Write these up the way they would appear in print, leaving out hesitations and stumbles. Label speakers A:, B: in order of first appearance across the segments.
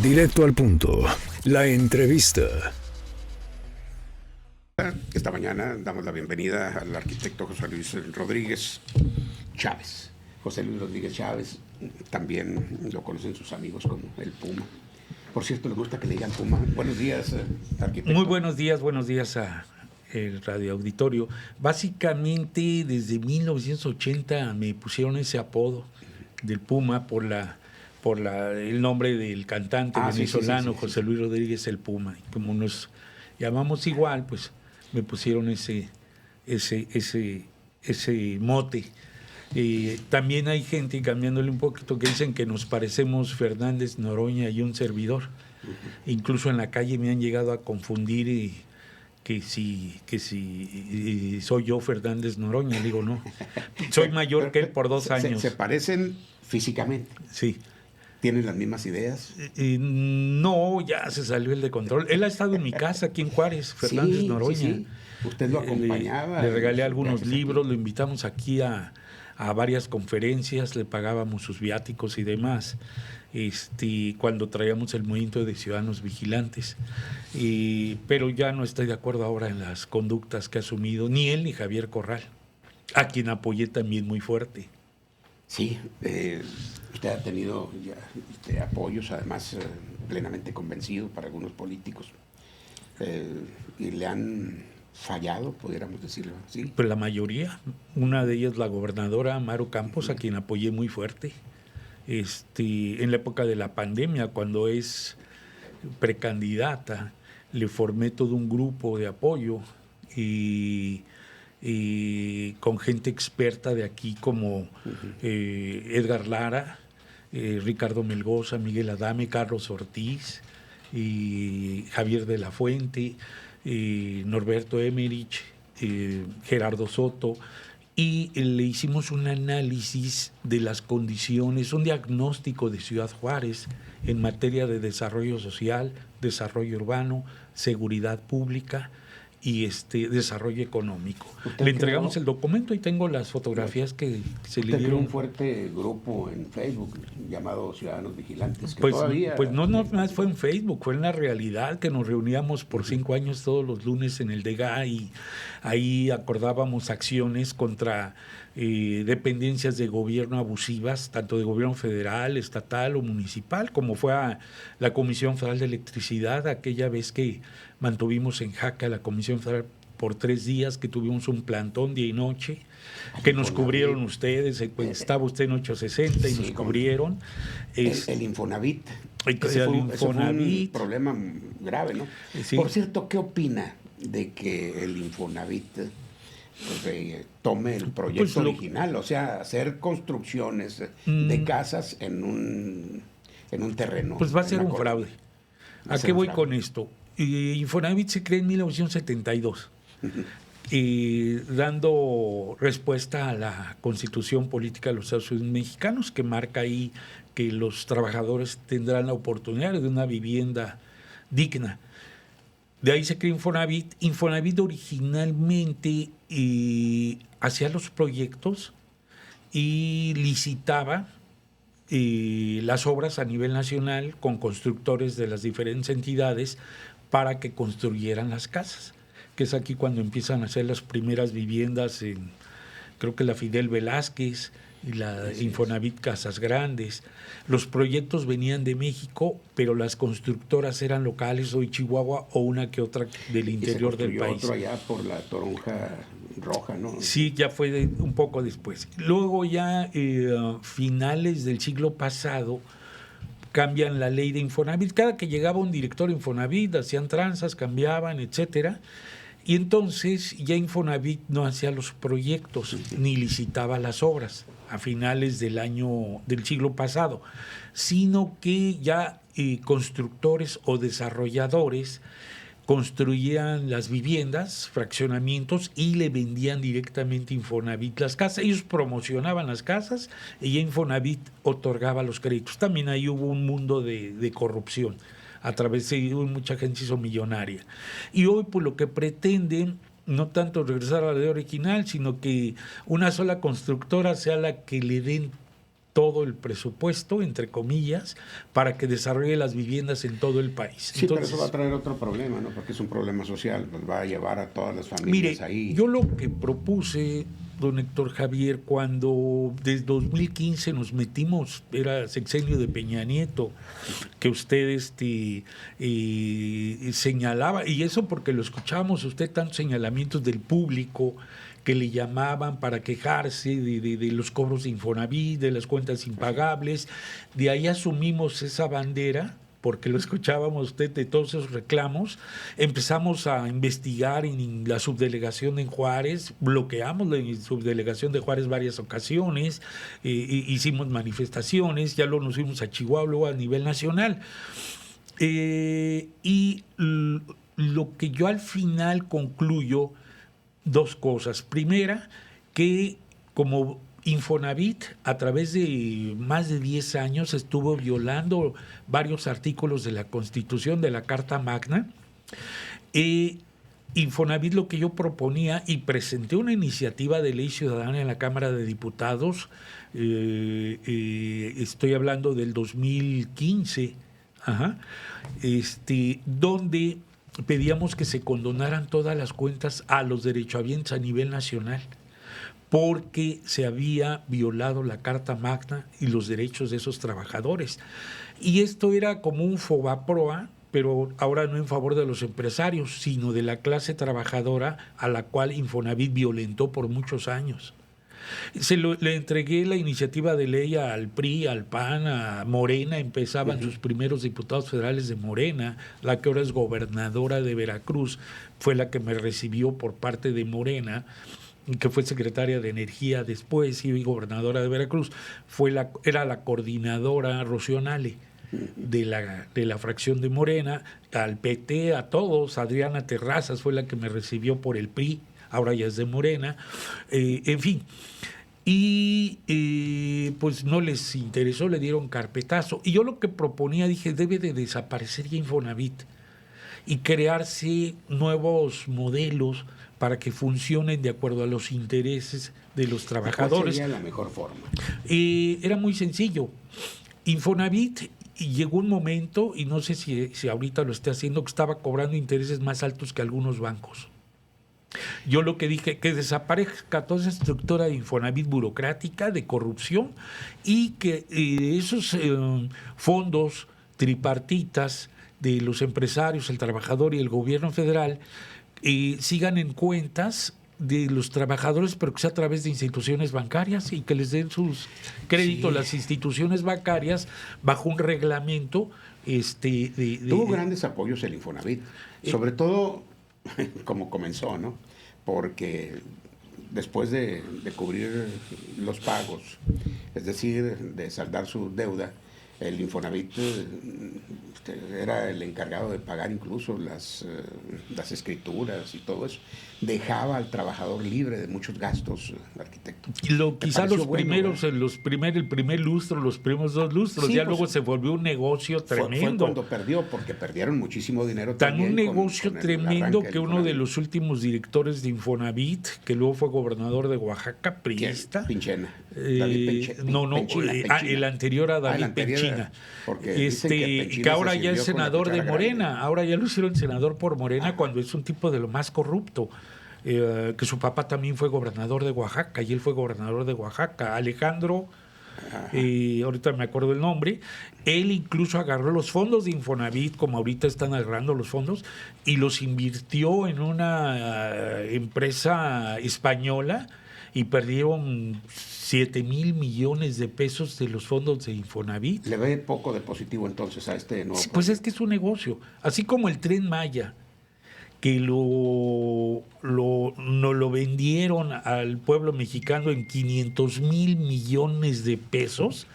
A: Directo al punto. La entrevista.
B: Esta mañana damos la bienvenida al arquitecto José Luis Rodríguez Chávez. José Luis Rodríguez Chávez, también lo conocen sus amigos como el Puma. Por cierto, ¿le gusta que le digan Puma? Buenos días, arquitecto.
C: Muy buenos días a el Radio Auditorio. Básicamente, desde 1980 me pusieron ese apodo del Puma por el nombre del cantante venezolano, sí. José Luis Rodríguez el Puma. Y como nos llamamos igual, pues me pusieron ese mote. También hay gente, cambiándole un poquito, que dicen que nos parecemos Fernández Noroña y un servidor. Incluso en la calle me han llegado a confundir que si soy yo Fernández Noroña. Digo, no, soy mayor que él por 2 años.
B: ¿Se parecen físicamente?
C: Sí.
B: ¿Tienen las mismas ideas?
C: No, ya se salió el de control. Él ha estado en mi casa aquí en Juárez, Fernández Noroña.
B: Sí. Usted lo acompañaba.
C: Le regalé algunos libros, lo invitamos aquí a varias conferencias, le pagábamos sus viáticos y demás, cuando traíamos el movimiento de Ciudadanos Vigilantes. Pero ya no estoy de acuerdo ahora en las conductas que ha asumido, ni él ni Javier Corral, a quien apoyé también muy fuerte.
B: Sí, usted ha tenido ya, apoyos, además plenamente convencido para algunos políticos, y le han fallado, pudiéramos decirlo así.
C: Pues la mayoría, una de ellas la gobernadora Maru Campos, a quien apoyé muy fuerte, en la época de la pandemia, cuando es precandidata, le formé todo un grupo de apoyo y con gente experta de aquí como Edgar Lara, Ricardo Melgoza, Miguel Adame, Carlos Ortiz, y Javier de la Fuente, Norberto Emerich, Gerardo Soto, y le hicimos un análisis de las condiciones, un diagnóstico de Ciudad Juárez en materia de desarrollo social, desarrollo urbano, seguridad pública y desarrollo económico. Le entregamos el documento y tengo las fotografías que se le dieron.
B: Un fuerte grupo en Facebook llamado Ciudadanos Vigilantes.
C: Pues no más fue en Facebook, fue en la realidad, que nos reuníamos por 5 años todos los lunes en el DEGA y ahí acordábamos acciones contra dependencias de gobierno abusivas, tanto de gobierno federal, estatal o municipal, como fue a la Comisión Federal de Electricidad, aquella vez que mantuvimos en jaque a la Comisión Federal por 3 días, que tuvimos un plantón día y noche, que nos cubrieron ustedes, estaba usted en 860 y nos cubrieron.
B: El Infonavit. Ese fue un problema grave, ¿no? Sí. Por cierto, ¿qué opina de que el Infonavit tome el proyecto original? O sea, hacer construcciones de casas en un terreno.
C: Pues va a ser un fraude. ¿A qué voy con esto? Infonavit se creó en 1972, dando respuesta a la Constitución Política de los Estados Unidos Mexicanos, que marca ahí que los trabajadores tendrán la oportunidad de una vivienda digna. De ahí se creó Infonavit. Infonavit originalmente hacía los proyectos y licitaba las obras a nivel nacional con constructores de las diferentes entidades para que construyeran las casas, que es aquí cuando empiezan a hacer las primeras viviendas creo que la Fidel Velázquez y la Infonavit Casas Grandes. Los proyectos venían de México, pero las constructoras eran locales, o de Chihuahua o una que otra del interior del país.
B: Otro allá por la Toronja Roja, ¿no?
C: Sí, ya fue un poco después. Luego ya finales del siglo pasado cambian la ley de Infonavit. Cada que llegaba un director de Infonavit hacían tranzas, cambiaban, etcétera. Y entonces ya Infonavit no hacía los proyectos ni licitaba las obras a finales del siglo pasado, sino que ya constructores o desarrolladores construían las viviendas, fraccionamientos, y le vendían directamente a Infonavit las casas. Ellos promocionaban las casas y Infonavit otorgaba los créditos. También ahí hubo un mundo de corrupción. A través de mucha gente se hizo millonaria. Y hoy, pues, lo que pretenden, no tanto regresar a la ley original, sino que una sola constructora sea la que le den todo el presupuesto, entre comillas, para que desarrolle las viviendas en todo el país.
B: Sí, entonces, pero eso va a traer otro problema, ¿no? Porque es un problema social, pues va a llevar a todas las familias
C: mire,
B: ahí.
C: Yo lo que propuse, don Héctor Javier, cuando desde 2015 nos metimos, era sexenio de Peña Nieto, que usted señalaba, y eso porque lo escuchábamos usted, tantos señalamientos del público que le llamaban para quejarse de los cobros de Infonavit, de las cuentas impagables. De ahí asumimos esa bandera, porque lo escuchábamos usted de todos esos reclamos. Empezamos a investigar en la subdelegación en Juárez, bloqueamos la subdelegación de Juárez varias ocasiones, hicimos manifestaciones, ya luego nos fuimos a Chihuahua, luego a nivel nacional. Y lo que yo al final concluyo, dos cosas. Primera, que como Infonavit a través de más de 10 años estuvo violando varios artículos de la Constitución, de la Carta Magna. Infonavit, lo que yo proponía, y presenté una iniciativa de ley ciudadana en la Cámara de Diputados, estoy hablando del 2015, donde pedíamos que se condonaran todas las cuentas a los derechohabientes a nivel nacional, porque se había violado la Carta Magna y los derechos de esos trabajadores. Y esto era como un fobaproa, pero ahora no en favor de los empresarios, sino de la clase trabajadora a la cual Infonavit violentó por muchos años. Le entregué la iniciativa de ley al PRI, al PAN, a Morena. Empezaban sus primeros diputados federales de Morena. La que ahora es gobernadora de Veracruz fue la que me recibió por parte de Morena, que fue secretaria de Energía después y gobernadora de Veracruz. Era la coordinadora Rocío Nale de la fracción de Morena. Al PT, a todos. Adriana Terrazas fue la que me recibió por el PRI, ahora ya es de Morena, en fin. Y pues no les interesó, le dieron carpetazo. Y yo lo que proponía, dije, debe de desaparecer ya Infonavit y crearse nuevos modelos para que funcionen de acuerdo a los intereses de los trabajadores.
B: ¿Cuál sería la mejor forma?
C: Era muy sencillo. Infonavit, y llegó un momento, y no sé si ahorita lo esté haciendo, que estaba cobrando intereses más altos que algunos bancos. Yo lo que dije, que desaparezca toda esa estructura de Infonavit burocrática, de corrupción, y que esos fondos tripartitas de los empresarios, el trabajador y el gobierno federal sigan en cuentas de los trabajadores, pero que sea a través de instituciones bancarias y que les den sus créditos las instituciones bancarias bajo un reglamento.
B: Tuvo grandes apoyos el Infonavit, sobre todo como comenzó, ¿no? Porque después de cubrir los pagos, es decir, de saldar su deuda, el Infonavit era el encargado de pagar incluso las escrituras y todo eso. Dejaba al trabajador libre de muchos gastos, arquitecto.
C: Quizá los primeros, el primer lustro, los primeros 2 lustros, sí, ya pues, luego se volvió un negocio tremendo.
B: Fue cuando perdió, porque perdieron muchísimo dinero.
C: Tan un negocio tremendo que uno de los últimos directores de Infonavit, que luego fue gobernador de Oaxaca, priista.
B: Pinchena.
C: Penchina. El anterior a David Penchina. Que ahora ya es senador de Morena. Grande. Ahora ya lo hicieron senador por Morena cuando es un tipo de lo más corrupto. Que su papá también fue gobernador de Oaxaca y él fue gobernador de Oaxaca. Alejandro, ahorita me acuerdo el nombre, él incluso agarró los fondos de Infonavit, como ahorita están agarrando los fondos, y los invirtió en una empresa española y perdieron 7,000 millones de pesos de los fondos de Infonavit.
B: ¿Le ve poco de positivo entonces a este nuevo?
C: Pues es que es un negocio, así como el Tren Maya, que nos lo vendieron al pueblo mexicano en 500,000 millones de pesos,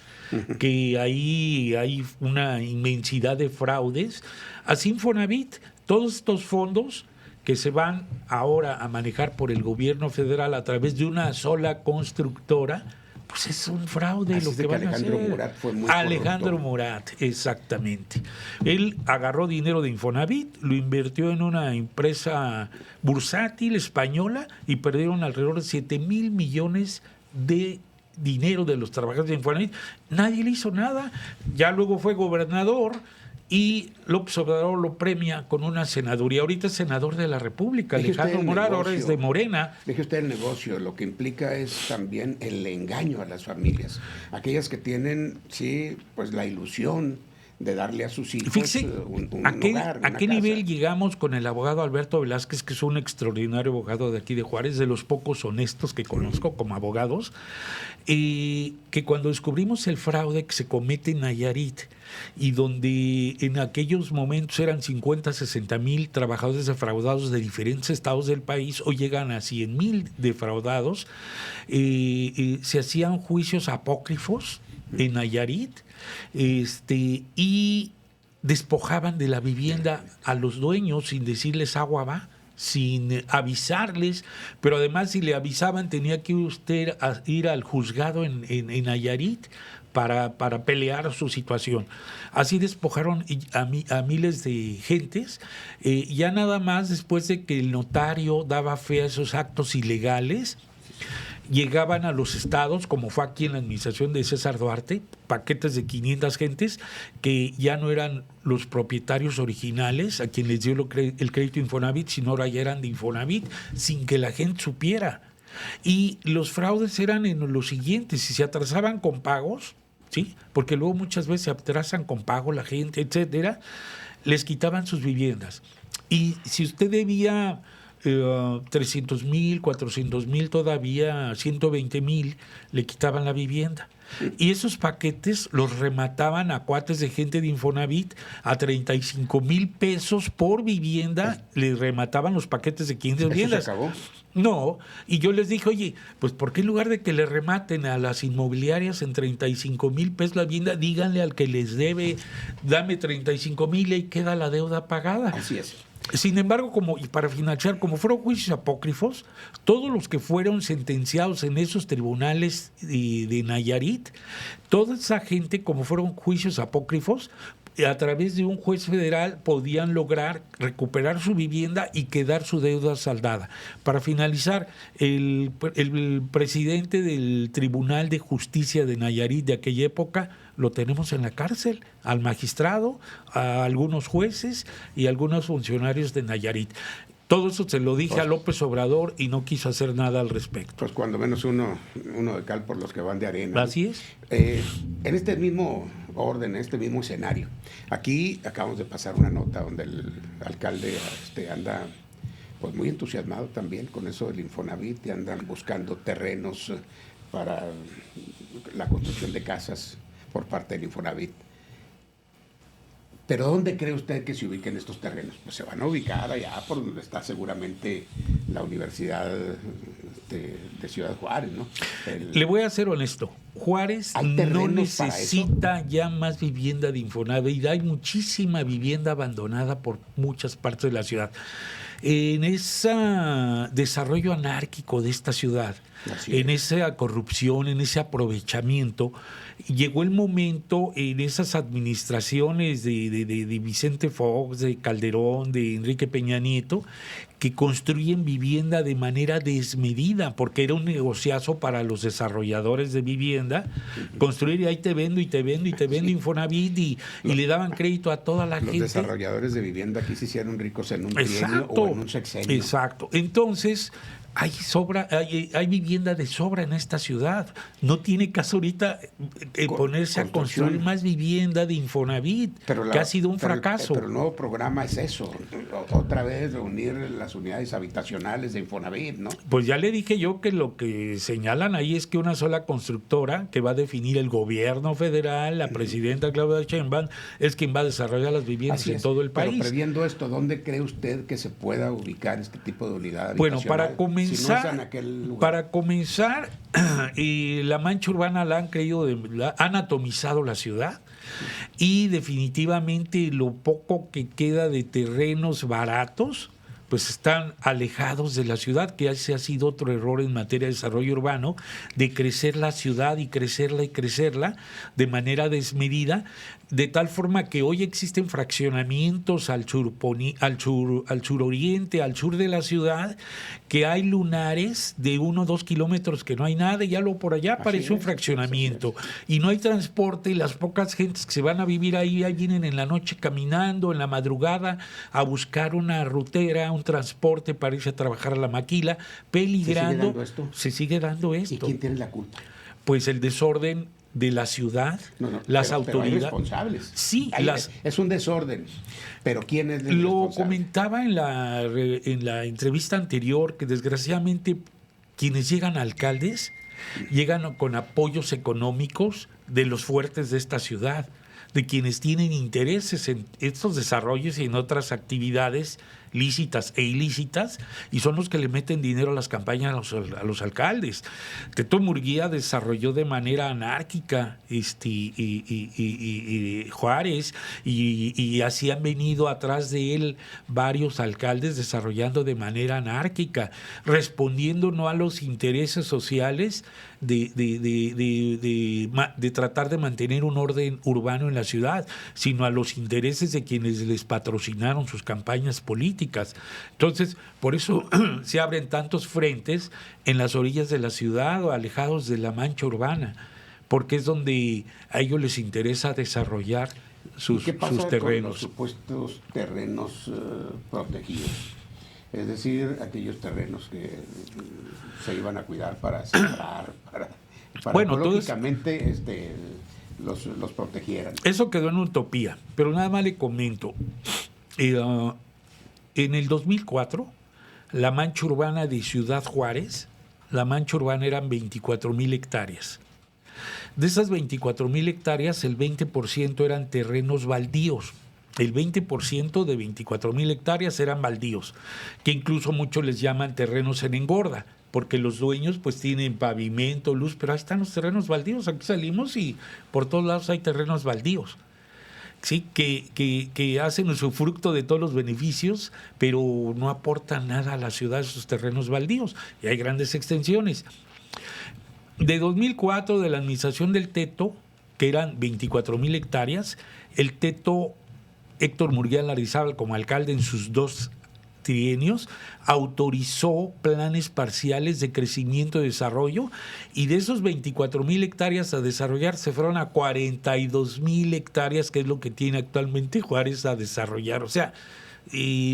C: que ahí hay una inmensidad de fraudes. Así Infonavit, todos estos fondos que se van ahora a manejar por el gobierno federal a través de una sola constructora, pues es un fraude. Así lo que van a hacer.
B: Murat fue muy
C: Alejandro
B: corrupto.
C: Murat, exactamente. Él agarró dinero de Infonavit, lo invirtió en una empresa bursátil española y perdieron alrededor de 7,000 millones de dinero de los trabajadores de Infonavit, nadie le hizo nada. Ya luego fue gobernador y López Obrador lo premia con una senaduría. Ahorita es senador de la República, Alejandro Murat, ahora es de Morena.
B: Deje usted el negocio, lo que implica es también el engaño a las familias. Aquellas que tienen, sí, pues la ilusión de darle a sus hijos
C: Fíjese,
B: un
C: ¿a
B: hogar,
C: qué
B: una
C: nivel
B: casa.
C: llegamos con el abogado Alberto Velázquez, que es un extraordinario abogado de aquí de Juárez, de los pocos honestos que conozco como abogados, que cuando descubrimos el fraude que se comete en Nayarit y donde en aquellos momentos eran 50, 60 mil trabajadores defraudados de diferentes estados del país, hoy llegan a 100 mil defraudados, se hacían juicios apócrifos en Nayarit, y despojaban de la vivienda a los dueños sin decirles agua va, sin avisarles, pero además si le avisaban tenía que usted ir al juzgado en Nayarit para pelear su situación. Así despojaron a miles de gentes, ya nada más después de que el notario daba fe a esos actos ilegales. Llegaban a los estados, como fue aquí en la administración de César Duarte, paquetes de 500 gentes que ya no eran los propietarios originales a quien les dio el crédito Infonavit, sino ahora ya eran de Infonavit, sin que la gente supiera. Y los fraudes eran en lo siguiente: si se atrasaban con pagos, ¿sí? Porque luego muchas veces se atrasan con pago la gente, etcétera, les quitaban sus viviendas. Y si usted debía 300,000, 400,000, todavía 120,000, le quitaban la vivienda. Y esos paquetes los remataban a cuates de gente de Infonavit a 35,000 pesos por vivienda, le remataban los paquetes de 500 viviendas.
B: ¿Eso se acabó?
C: No, y yo les dije, oye, pues ¿por qué en lugar de que le rematen a las inmobiliarias en 35,000 pesos la vivienda, díganle al que les debe, dame 35,000 y queda la deuda pagada?
B: Así es.
C: Sin embargo, y para financiar, como fueron juicios apócrifos, todos los que fueron sentenciados en esos tribunales de Nayarit, toda esa gente, como fueron juicios apócrifos, a través de un juez federal podían lograr recuperar su vivienda y quedar su deuda saldada. Para finalizar, el presidente del Tribunal de Justicia de Nayarit de aquella época lo tenemos en la cárcel, al magistrado, a algunos jueces y a algunos funcionarios de Nayarit. Todo eso se lo dije a López Obrador y no quiso hacer nada al respecto.
B: Pues cuando menos uno de cal por los que van de arena.
C: Así es.
B: En este mismo orden, en este mismo escenario, aquí acabamos de pasar una nota donde el alcalde anda pues muy entusiasmado también con eso del Infonavit, y andan buscando terrenos para la construcción de casas por parte del Infonavit. ¿Pero dónde cree usted que se ubiquen estos terrenos? Pues se van a ubicar allá por donde está seguramente la Universidad de Ciudad Juárez, ¿no?
C: Le voy a ser honesto. Juárez no necesita ya más vivienda de Infonavit. Hay muchísima vivienda abandonada por muchas partes de la ciudad. En ese desarrollo anárquico de esta ciudad, en esa corrupción, en ese aprovechamiento, llegó el momento en esas administraciones de Vicente Fox, de Calderón, de Enrique Peña Nieto, que construyen vivienda de manera desmedida, porque era un negociazo para los desarrolladores de vivienda, construir y ahí te vendo y te vendo y te vendo Infonavit y le daban crédito a toda la gente.
B: Los desarrolladores de vivienda aquí se hicieron ricos en un trienio o en un sexenio.
C: Exacto. Entonces, hay vivienda de sobra en esta ciudad. No tiene caso ahorita ponerse a construir más vivienda de Infonavit, que ha sido un fracaso.
B: Pero el nuevo programa es eso, otra vez reunir las unidades habitacionales de Infonavit, ¿no?
C: Pues ya le dije yo que lo que señalan ahí es que una sola constructora que va a definir el gobierno federal, la presidenta Claudia Sheinbaum, es quien va a desarrollar las viviendas en todo el país.
B: Pero previendo esto, ¿dónde cree usad que se puda ubicar este tipo de unidad habitacional?
C: Bueno, para comenzar, la mancha urbana la han creído, han atomizado la ciudad, y definitivamente lo poco que queda de terrenos baratos pues están alejados de la ciudad, que ese ha sido otro error en materia de desarrollo urbano, de crecer la ciudad y crecerla de manera desmedida, de tal forma que hoy existen fraccionamientos al suroriente, al sur de la ciudad, que hay lunares de 1 o 2 kilómetros que no hay nada, y ya luego por allá aparece un fraccionamiento. Y no hay transporte, y las pocas gentes que se van a vivir ahí vienen en la noche caminando, en la madrugada, a buscar una rutera, un transporte para irse a trabajar a la maquila, peligrando. ¿Se sigue dando esto?
B: ¿Y quién tiene la culpa?
C: Pues el desorden de la ciudad, las autoridades.
B: Pero hay responsables.
C: Sí,
B: es un desorden. Pero ¿quién es el responsable?
C: Lo comentaba en la entrevista anterior, que desgraciadamente quienes llegan a alcaldes llegan con apoyos económicos de los fuertes de esta ciudad, de quienes tienen intereses en estos desarrollos y en otras actividades lícitas e ilícitas, y son los que le meten dinero a las campañas a los alcaldes. Teto Murguía desarrolló de manera anárquica Juárez, y así han venido atrás de él varios alcaldes desarrollando de manera anárquica, respondiendo no a los intereses sociales de tratar de mantener un orden urbano en la ciudad, sino a los intereses de quienes les patrocinaron sus campañas políticas. Entonces, por eso se abren tantos frentes en las orillas de la ciudad o alejados de la mancha urbana, porque es donde a ellos les interesa desarrollar sus terrenos.
B: Con los supuestos terrenos protegidos? Es decir, aquellos terrenos que se iban a cuidar para sembrar, para ecológicamente los protegieran.
C: Eso quedó en utopía, pero nada más le comento. En el 2004, la mancha urbana de Ciudad Juárez, la mancha urbana eran 24,000 hectáreas. De esas 24,000 hectáreas, el 20% eran terrenos baldíos. El 20% de 24,000 hectáreas eran baldíos, que incluso muchos les llaman terrenos en engorda, porque los dueños pues tienen pavimento, luz, pero ahí están los terrenos baldíos. Aquí salimos y por todos lados hay terrenos baldíos. Sí, que hacen usufructo de todos los beneficios, pero no aportan nada a la ciudad esos terrenos baldíos, y hay grandes extensiones. De 2004, de la administración del Teto, que eran 24,000 hectáreas, el Teto Héctor Murguía Lardizábal, como alcalde en sus 2 trienios, autorizó planes parciales de crecimiento y desarrollo, y de esos 24,000 hectáreas a desarrollar se fueron a 42,000 hectáreas, que es lo que tiene actualmente Juárez a desarrollar. O sea,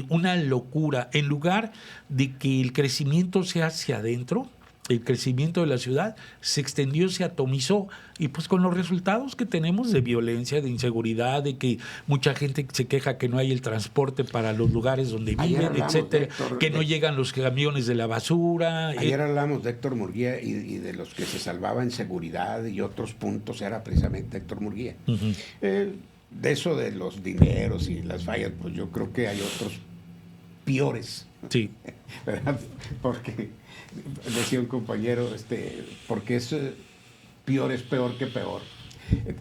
C: una locura. En lugar de que el crecimiento sea hacia adentro, el crecimiento de la ciudad se extendió, se atomizó, y pues con los resultados que tenemos de violencia, de inseguridad, de que mucha gente se queja que no hay el transporte para los lugares donde viven, etcétera, que no llegan los camiones de la basura.
B: Ayer hablamos de Héctor Murguía y de los que se salvaba en seguridad y otros puntos era precisamente Héctor Murguía. Uh-huh. De eso de los dineros y las fallas, pues yo creo que hay otros peores.
C: Sí.
B: ¿Verdad? Porque decía un compañero, porque es peor que peor.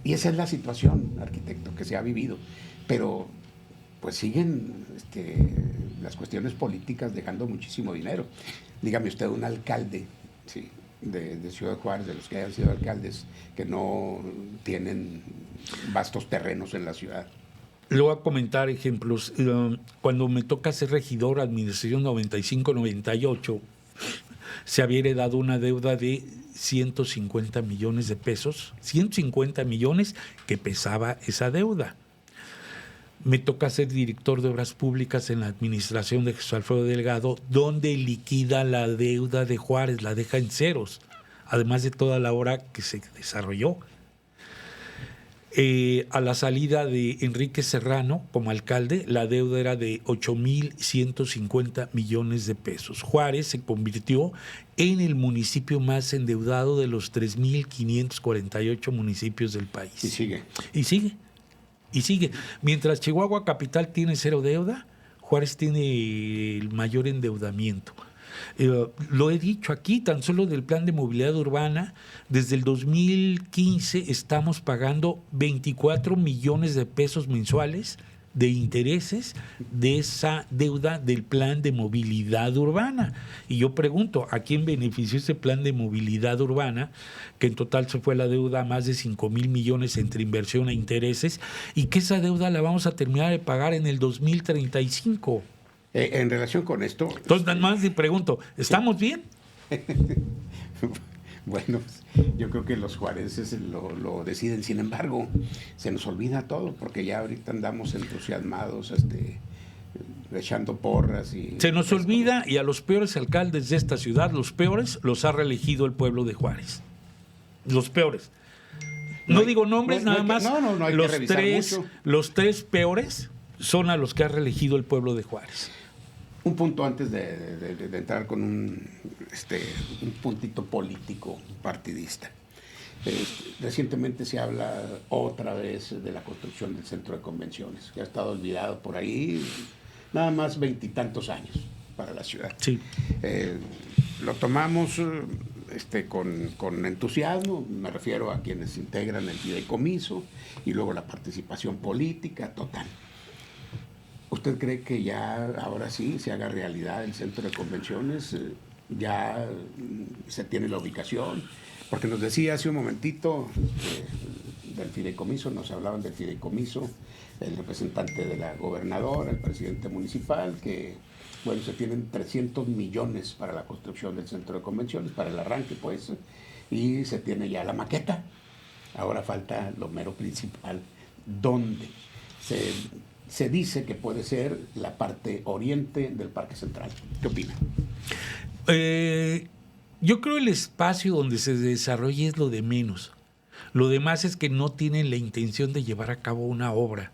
B: Y esa es la situación, arquitecto, que se ha vivido. Pero pues siguen las cuestiones políticas dejando muchísimo dinero. Dígame usted, un alcalde, ¿sí?, de Ciudad Juárez, de los que hayan sido alcaldes, que no tienen vastos terrenos en la ciudad.
C: Le voy a comentar ejemplos. Cuando me toca ser regidor, administración 95-98, se había heredado una deuda de 150 millones de pesos, 150 millones que pesaba esa deuda. Me toca ser director de Obras Públicas en la administración de Jesús Alfredo Delgado, donde liquida la deuda de Juárez, la deja en ceros, además de toda la obra que se desarrolló. A la salida de Enrique Serrano como alcalde, la deuda era de 8,150 millones de pesos. Juárez se convirtió en el municipio más endeudado de los 3,548 municipios del país.
B: Y sigue.
C: Y sigue. Y sigue. Mientras Chihuahua capital tiene 0 deuda, Juárez tiene el mayor endeudamiento. Lo he dicho aquí, tan solo del plan de movilidad urbana, desde el 2015 estamos pagando 24 millones de pesos mensuales de intereses de esa deuda del plan de movilidad urbana. Y yo pregunto, ¿a quién benefició ese plan de movilidad urbana? Que en total se fue la deuda a más de 5,000 millones entre inversión e intereses, y que esa deuda la vamos a terminar de pagar en el 2035.
B: En relación con esto...
C: Entonces, nada más le pregunto, ¿estamos bien?
B: Bueno, yo creo que los juarenses lo deciden. Sin embargo, se nos olvida todo, porque ya ahorita andamos entusiasmados, echando porras.
C: Se nos olvida, y a los peores alcaldes de esta ciudad, los peores, los ha reelegido el pueblo de Juárez. Los peores. No digo nombres, nada más.
B: No hay que revisar mucho.
C: Los 3 peores son a los que ha reelegido el pueblo de Juárez.
B: Un punto antes de entrar con un puntito político partidista. Recientemente se habla otra vez de la construcción del centro de convenciones, que ha estado olvidado por ahí nada más 20 y tantos años para la ciudad.
C: Sí.
B: Lo tomamos con entusiasmo, me refiero a quienes integran el fideicomiso y luego la participación política total. ¿Usted cree que ya ahora sí se haga realidad el centro de convenciones? ¿Ya se tiene la ubicación? Porque nos decía hace un momentito del fideicomiso, nos hablaban del fideicomiso, el representante de la gobernadora, el presidente municipal, que bueno, se tienen 300 millones para la construcción del centro de convenciones, para el arranque pues, y se tiene ya la maqueta. Ahora falta lo mero principal, ¿dónde? Se dice que puede ser la parte oriente del Parque Central. ¿Qué opina?
C: Yo creo el espacio donde se desarrolle es lo de menos. Lo demás es que no tienen la intención de llevar a cabo una obra.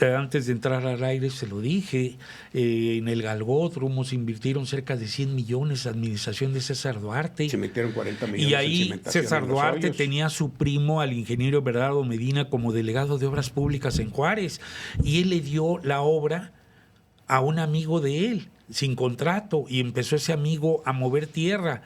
C: Antes de entrar al aire se lo dije, en el Galgódromo se invirtieron cerca de 100 millones, administración de César Duarte.
B: Se metieron 40 millones
C: y ahí
B: en cimentación
C: César
B: en Los
C: Duarte
B: Hoyos.
C: tenía a su primo, al ingeniero Bernardo Medina, como delegado de obras públicas en Juárez, y él le dio la obra a un amigo de él, sin contrato, y empezó ese amigo a mover tierra.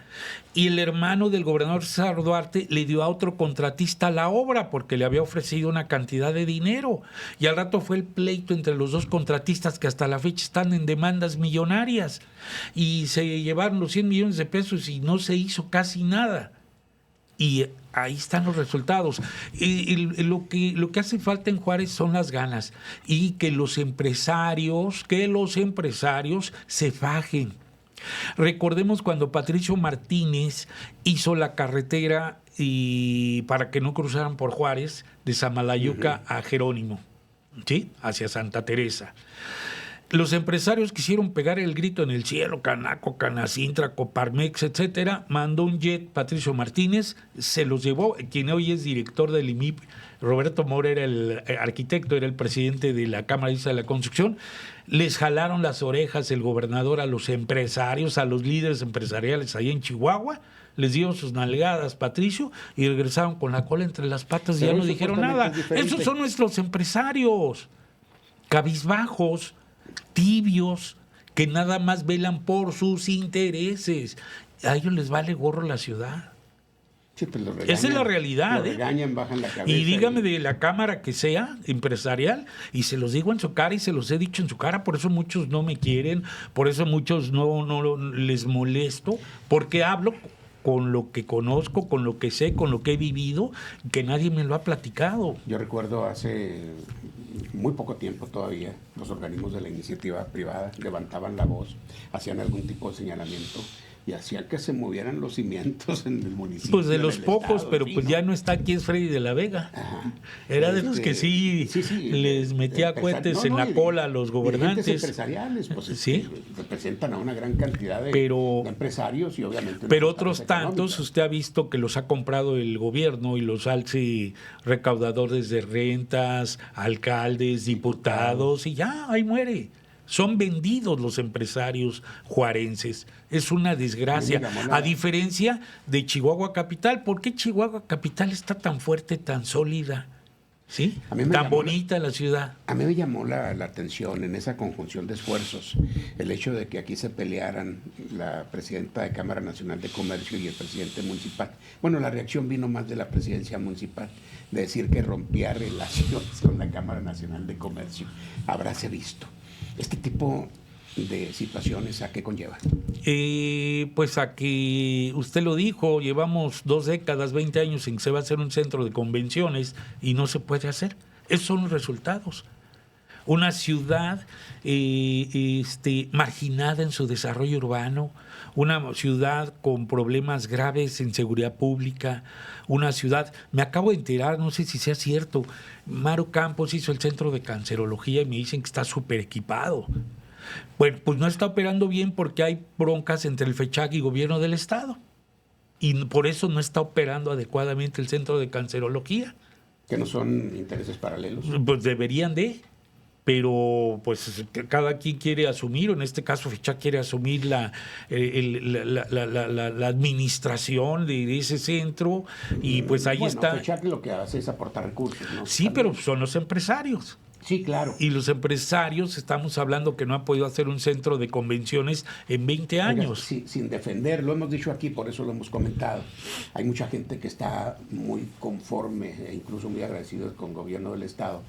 C: Y el hermano del gobernador César Duarte le dio a otro contratista la obra porque le había ofrecido una cantidad de dinero. Y al rato fue el pleito entre los dos contratistas que hasta la fecha están en demandas millonarias. Y se llevaron los 100 millones de pesos y no se hizo casi nada. Y ahí están los resultados. Lo que hace falta en Juárez son las ganas, y que los empresarios se fajen. Recordemos cuando Patricio Martínez hizo la carretera para que no cruzaran por Juárez de Samalayuca a Jerónimo, ¿sí? Hacia Santa Teresa. Los empresarios quisieron pegar el grito en el cielo, Canaco, Canacintra, Coparmex, etcétera. Mandó un jet Patricio Martínez, se los llevó. Quien hoy es director del IMIP, Roberto Mora, era el arquitecto, era el presidente de la Cámara de la Construcción. Les jalaron las orejas el gobernador a los empresarios, a los líderes empresariales ahí en Chihuahua. Les dio sus nalgadas, Patricio, y regresaron con la cola entre las patas y ya no dijeron nada. Esos son nuestros empresarios, cabizbajos, tibios, que nada más velan por sus intereses. A ellos les vale gorro la ciudad.
B: Sí, pues
C: esa es la realidad.
B: Lo regañan, bajan la cabeza.
C: Y dígame de la cámara que sea empresarial, y se los digo en su cara y se los he dicho en su cara, por eso muchos no me quieren, por eso muchos no les molesto, porque hablo con lo que conozco, con lo que sé, con lo que he vivido, que nadie me lo ha platicado.
B: Yo recuerdo hace muy poco tiempo todavía, los organismos de la iniciativa privada levantaban la voz, hacían algún tipo de señalamiento y hacían que se movieran los cimientos en el municipio.
C: Pues de los pocos,
B: estado,
C: pero
B: sí,
C: pues
B: ¿no?
C: ya no está aquí, es Freddy de la Vega.
B: Ajá.
C: Era de los que sí les metía cohetes en la cola a los gobernantes.
B: Empresariales, pues
C: sí,
B: representan a una gran cantidad de empresarios y obviamente...
C: Pero otros tantos, usted ha visto que los ha comprado el gobierno y los hace recaudadores de rentas, alcaldes, diputados, y ya, ahí muere. Son vendidos los empresarios juarenses. Es una desgracia. A diferencia de Chihuahua Capital. ¿Por qué Chihuahua Capital está tan fuerte, tan sólida? ¿sí?
B: A mí me
C: Tan
B: llamó
C: bonita la ciudad.
B: A mí me llamó la atención en esa conjunción de esfuerzos el hecho de que aquí se pelearan la presidenta de Cámara Nacional de Comercio y el presidente municipal. Bueno, la reacción vino más de la presidencia municipal, de decir que rompía relaciones con la Cámara Nacional de Comercio. Habráse visto. Este tipo de situaciones, ¿a qué conlleva?
C: Pues a que usted lo dijo, llevamos 2 décadas, 20 años en que se va a hacer un centro de convenciones y no se puede hacer. Esos son los resultados. Una ciudad marginada en su desarrollo urbano, una ciudad con problemas graves en seguridad pública, una ciudad, me acabo de enterar, no sé si sea cierto, Maru Campos hizo el centro de cancerología y me dicen que está súper equipado. Bueno, pues no está operando bien porque hay broncas entre el FECHAC y gobierno del estado. Y por eso no está operando adecuadamente el centro de cancerología.
B: Que no son intereses paralelos.
C: Pues deberían de, pero pues cada quien quiere asumir, o en este caso FECHAC quiere asumir la administración de ese centro y pues ahí está.
B: FECHAC lo que hace es aportar recursos, ¿no?
C: Sí,
B: También.
C: pero son los empresarios.
B: Sí, claro.
C: Y los empresarios, estamos hablando que no han podido hacer un centro de convenciones en 20 años.
B: Oiga, sin defender, lo hemos dicho aquí, por eso lo hemos comentado. Hay mucha gente que está muy conforme e incluso muy agradecido con el gobierno del estado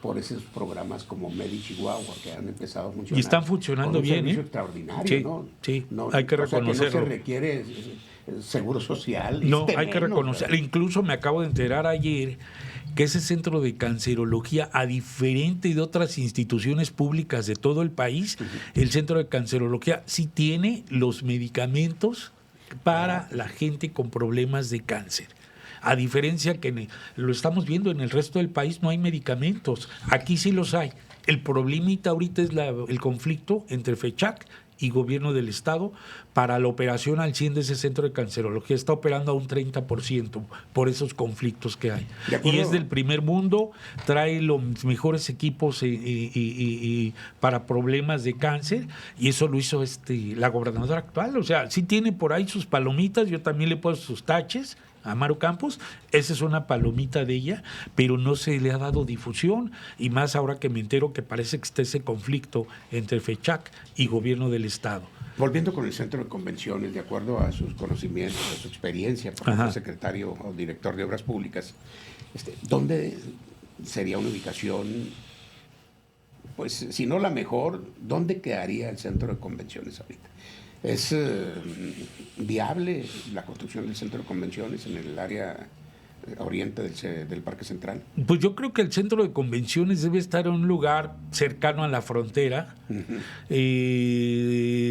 B: por esos programas como Medi Chihuahua que han empezado a funcionar.
C: Y están funcionando
B: con un
C: bien,
B: servicio extraordinario,
C: sí,
B: ¿no?
C: sí,
B: No,
C: hay que reconocerlo.
B: O sea, que no se requiere seguro social.
C: No, hay que reconocerlo. Incluso me acabo de enterar ayer que ese centro de cancerología, a diferente de otras instituciones públicas de todo el país, el centro de cancerología sí tiene los medicamentos para la gente con problemas de cáncer. A diferencia que lo estamos viendo en el resto del país, no hay medicamentos. Aquí sí los hay. El problemita ahorita es el conflicto entre FECHAC y gobierno del estado para la operación al 100 de ese centro de cancerología. Está operando a un 30% por esos conflictos que hay. Y es del primer mundo, trae los mejores equipos para problemas de cáncer, y eso lo hizo la gobernadora actual. O sea, sí tiene por ahí sus palomitas, yo también le pongo sus taches a Maru Campos, esa es una palomita de ella, pero no se le ha dado difusión, y más ahora que me entero que parece que está ese conflicto entre FECHAC y gobierno del estado.
B: Volviendo con el centro de convenciones, de acuerdo a sus conocimientos, a su experiencia, porque fue secretario o director de Obras Públicas, ¿dónde sería una ubicación, pues si no la mejor, dónde quedaría el centro de convenciones ahorita? ¿Es viable la construcción del centro de convenciones en el área oriente del Parque Central?
C: Pues yo creo que el centro de convenciones debe estar en un lugar cercano a la frontera,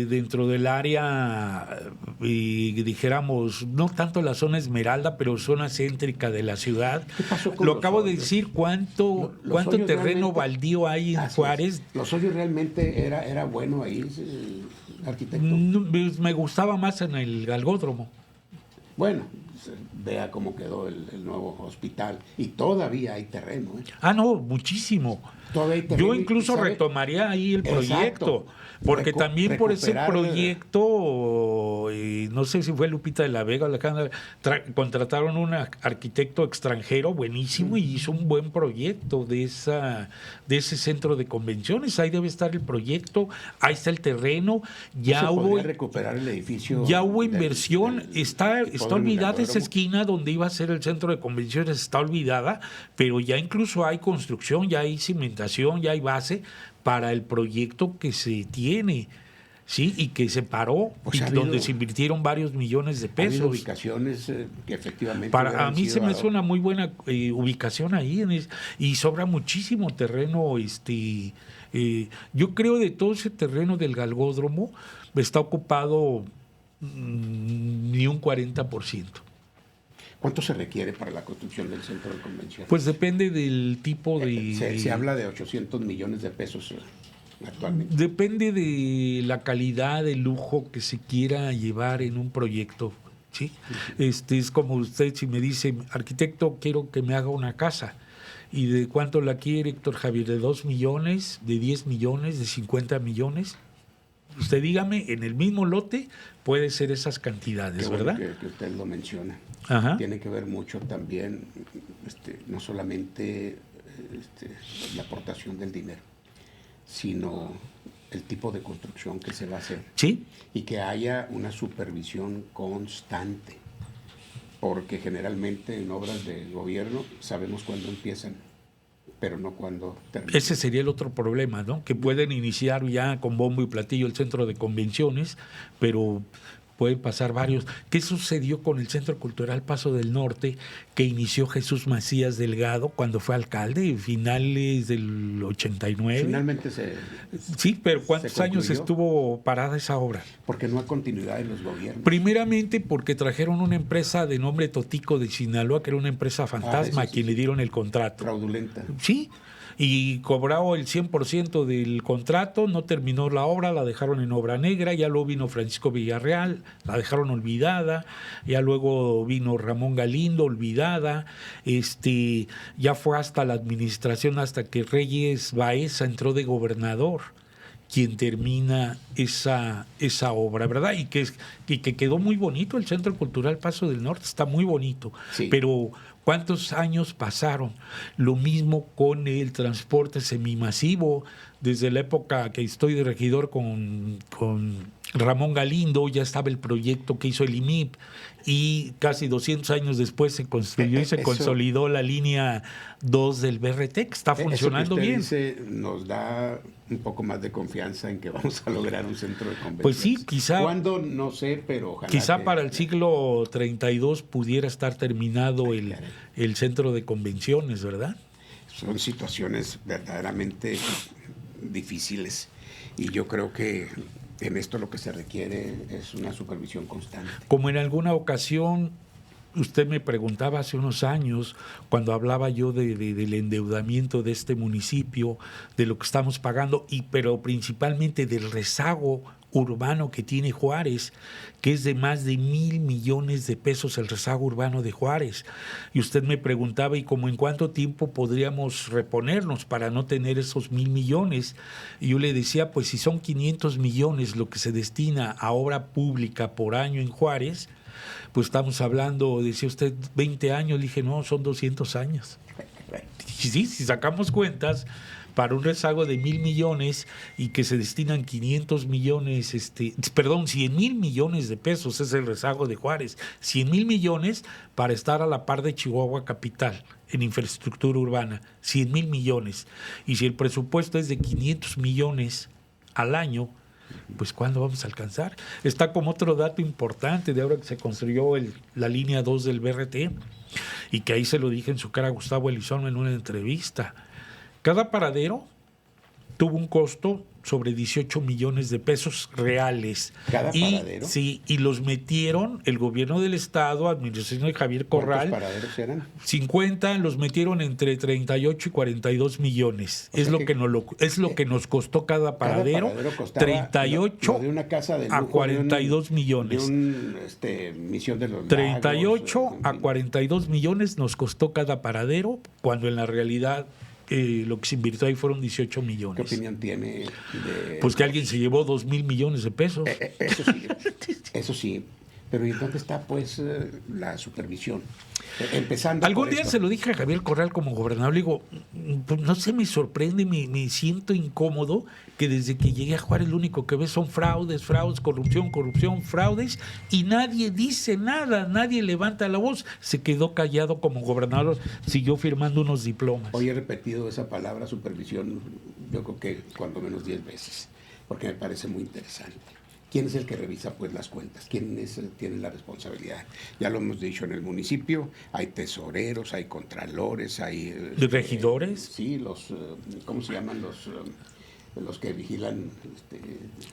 C: dentro del área, dijéramos, no tanto la zona Esmeralda, pero zona céntrica de la ciudad.
B: ¿Qué pasó con
C: Lo
B: los
C: acabo de
B: hoyos?
C: decir, cuánto
B: Hoyos
C: terreno
B: realmente-
C: baldío hay en Juárez.
B: ¿Los hoyos realmente era bueno ahí, arquitecto?
C: Me gustaba más en el Galgódromo.
B: Bueno, vea cómo quedó el nuevo hospital. Y todavía hay terreno.
C: Ah, no, muchísimo.
B: Todavía hay terreno.
C: Yo incluso
B: ¿sabe?
C: retomaría ahí el
B: Exacto.
C: proyecto, porque también por ese
B: recuperar,
C: proyecto, no sé si fue Lupita de la Vega o Alejandra, contrataron un arquitecto extranjero buenísimo y hizo un buen proyecto de ese centro de convenciones. Ahí debe estar el proyecto, ahí está el terreno, ya
B: ¿Se
C: hubo
B: podría recuperar el edificio?
C: ya hubo inversión, está olvidada esa
B: esquina.
C: esquina donde iba a ser el centro de convenciones, está olvidada, pero ya incluso hay construcción, ya hay cimentación, ya hay base para el proyecto que se tiene, ¿sí? Y que se paró,
B: Pues
C: y
B: ha habido-
C: donde se invirtieron varios millones de
B: Ha habido
C: pesos.
B: ubicaciones que efectivamente...
C: A
B: hubieran
C: mí
B: sido
C: se me hace una muy buena ubicación ahí, y sobra muchísimo terreno. Yo creo de todo ese terreno del Galgódromo está ocupado ni un 40%.
B: ¿Cuánto se requiere para la construcción del centro de convenciones?
C: Pues depende del tipo de...
B: Se habla de 800 millones de pesos actualmente.
C: Depende de la calidad, de lujo que se quiera llevar en un proyecto, ¿sí? Es como usted, si me dice, arquitecto, quiero que me haga una casa. ¿Y de cuánto la quiere, Héctor Javier? ¿De 2 millones? ¿De 10 millones? ¿De 50 millones? Usted dígame, en el mismo lote puede ser esas cantidades,
B: Qué bueno
C: ¿verdad?
B: que usted lo menciona.
C: Ajá.
B: Tiene que ver mucho también, no solamente la aportación del dinero, sino el tipo de construcción que se va a hacer.
C: Sí.
B: Y que haya una supervisión constante, porque generalmente en obras de gobierno sabemos cuándo empiezan, pero no cuándo terminan.
C: Ese sería el otro problema, ¿no? Que pueden iniciar ya con bombo y platillo el centro de convenciones, pero pueden pasar varios. ¿Qué sucedió con el Centro Cultural Paso del Norte que inició Jesús Macías Delgado cuando fue alcalde, finales del 89?
B: Finalmente
C: Sí, pero ¿cuántos años estuvo parada esa obra?
B: Porque no hay continuidad en los gobiernos.
C: Primeramente porque trajeron una empresa de nombre Totico de Sinaloa, que era una empresa fantasma, a quien le dieron el contrato.
B: Fraudulenta.
C: Sí, y cobró el 100% del contrato, no terminó la obra, la dejaron en obra negra, ya luego vino Francisco Villarreal, la dejaron olvidada, ya luego vino Ramón Galindo, olvidada, ya fue hasta la administración, hasta que Reyes Baeza entró de gobernador, quien termina esa obra, ¿verdad? Y que quedó muy bonito el Centro Cultural Paso del Norte, está muy bonito,
B: sí.
C: Pero ¿cuántos años pasaron? Lo mismo con el transporte semimasivo, desde la época que estoy de regidor con Ramón Galindo, ya estaba el proyecto que hizo el IMIP, y casi 200 años después se construyó y se consolidó la línea 2 del BRT, que está funcionando bien.
B: Dice, nos da un poco más de confianza en que vamos a lograr un centro de convenciones.
C: Pues sí, quizá.
B: ¿Cuándo? No sé, pero ojalá.
C: Quizá para el siglo 32 pudiera estar terminado el centro de convenciones, ¿verdad?
B: Son situaciones verdaderamente difíciles, y yo creo que en esto lo que se requiere es una supervisión constante.
C: Como en alguna ocasión usted me preguntaba hace unos años, cuando hablaba yo del endeudamiento de este municipio, de lo que estamos pagando, pero principalmente del rezago urbano que tiene Juárez, que es de más de 1,000 millones de pesos el rezago urbano de Juárez. Y usted me preguntaba, ¿y cómo en cuánto tiempo podríamos reponernos para no tener esos 1,000 millones? Y yo le decía, pues si son 500 millones lo que se destina a obra pública por año en Juárez, pues estamos hablando, decía usted, 20 años. Le dije, no, son 200 años. Y sí, si sacamos cuentas, para un rezago de 1,000 millones y que se destinan 500 millones, 100,000 millones de pesos es el rezago de Juárez, 100,000 millones para estar a la par de Chihuahua capital en infraestructura urbana, 100,000 millones. Y si el presupuesto es de 500 millones al año, pues ¿cuándo vamos a alcanzar? Está como otro dato importante de ahora que se construyó la línea 2 del BRT, y que ahí se lo dije en su cara a Gustavo Elizondo en una entrevista. Cada paradero tuvo un costo sobre 18 millones de pesos reales.
B: ¿Cada paradero?
C: Sí, y los metieron el gobierno del estado, administración de Javier Corral.
B: ¿Cuántos paraderos eran?
C: 50, los metieron entre 38 y 42 millones. Es lo que nos costó cada paradero. 38
B: de una casa de lujo,
C: a 42 millones.
B: Misión de los
C: 38
B: Lagos,
C: a 42 millones nos costó cada paradero, cuando en la realidad lo que se invirtió ahí fueron 18 millones.
B: ¿Qué opinión tiene?
C: Pues que alguien se llevó 2,000 millones de pesos.
B: Eso sí. Pero ¿y dónde está, pues, la supervisión? Empezando.
C: Algún día se lo dije a Javier Corral como gobernador, le digo, pues no sé, me sorprende, me siento incómodo que desde que llegué a Juárez lo único que ves son fraudes, corrupción, fraudes, y nadie dice nada, nadie levanta la voz. Se quedó callado como gobernador, siguió firmando unos diplomas.
B: Hoy he repetido esa palabra supervisión, yo creo que cuando menos 10 veces, porque me parece muy interesante. ¿Quién es el que revisa, pues, las cuentas? ¿Quién tiene la responsabilidad? Ya lo hemos dicho en el municipio, hay tesoreros, hay contralores, hay...
C: ¿Regidores?
B: Sí, ¿cómo se llaman los que vigilan?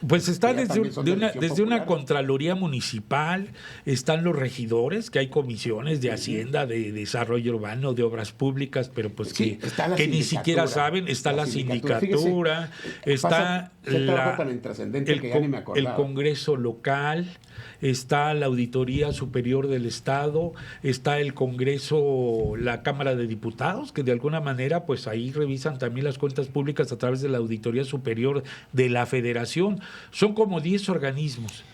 C: Pues está desde una contraloría municipal, están los regidores, que hay comisiones de Hacienda, de Desarrollo Urbano, de Obras Públicas, pero pues
B: sí,
C: que ni siquiera saben. Está la sindicatura,
B: fíjese,
C: está
B: el
C: Congreso local, está la Auditoría Superior del Estado, está el Congreso, la Cámara de Diputados, que de alguna manera pues ahí revisan también las cuentas públicas a través de la Auditoría Superior de la Federación. Son como 10 organismos.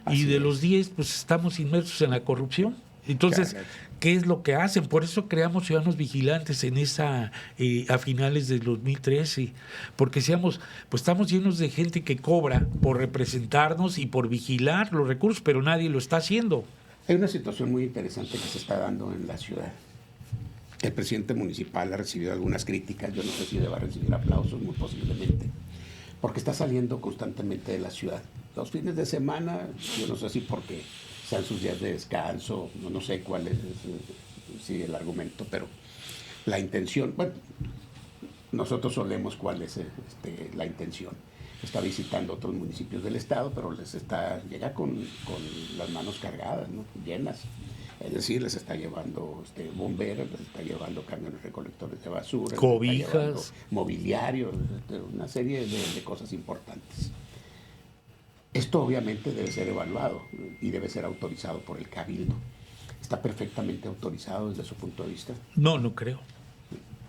C: Y de los 10 pues estamos inmersos en la corrupción. Entonces,
B: Caray.
C: ¿qué es lo que hacen? Por eso creamos Ciudadanos Vigilantes a finales del 2013, porque pues estamos llenos de gente que cobra por representarnos y por vigilar los recursos, pero nadie lo está haciendo.
B: Hay una situación muy interesante que se está dando en la ciudad. El presidente municipal ha recibido algunas críticas, yo no sé si deba recibir aplausos, muy posiblemente, porque está saliendo constantemente de la ciudad. Los fines de semana, yo no sé si porque sean sus días de descanso, no sé cuál es sí, el argumento, pero la intención, bueno, nosotros solemos cuál es la intención. Está visitando otros municipios del estado, pero llega con las manos cargadas, ¿no? Llenas. Es decir, les está llevando bomberos, les está llevando camiones recolectores de basura,
C: Cobijas,
B: mobiliario, una serie de cosas importantes. Esto obviamente debe ser evaluado y debe ser autorizado por el Cabildo. ¿Está perfectamente autorizado desde su punto de vista?
C: No, no creo.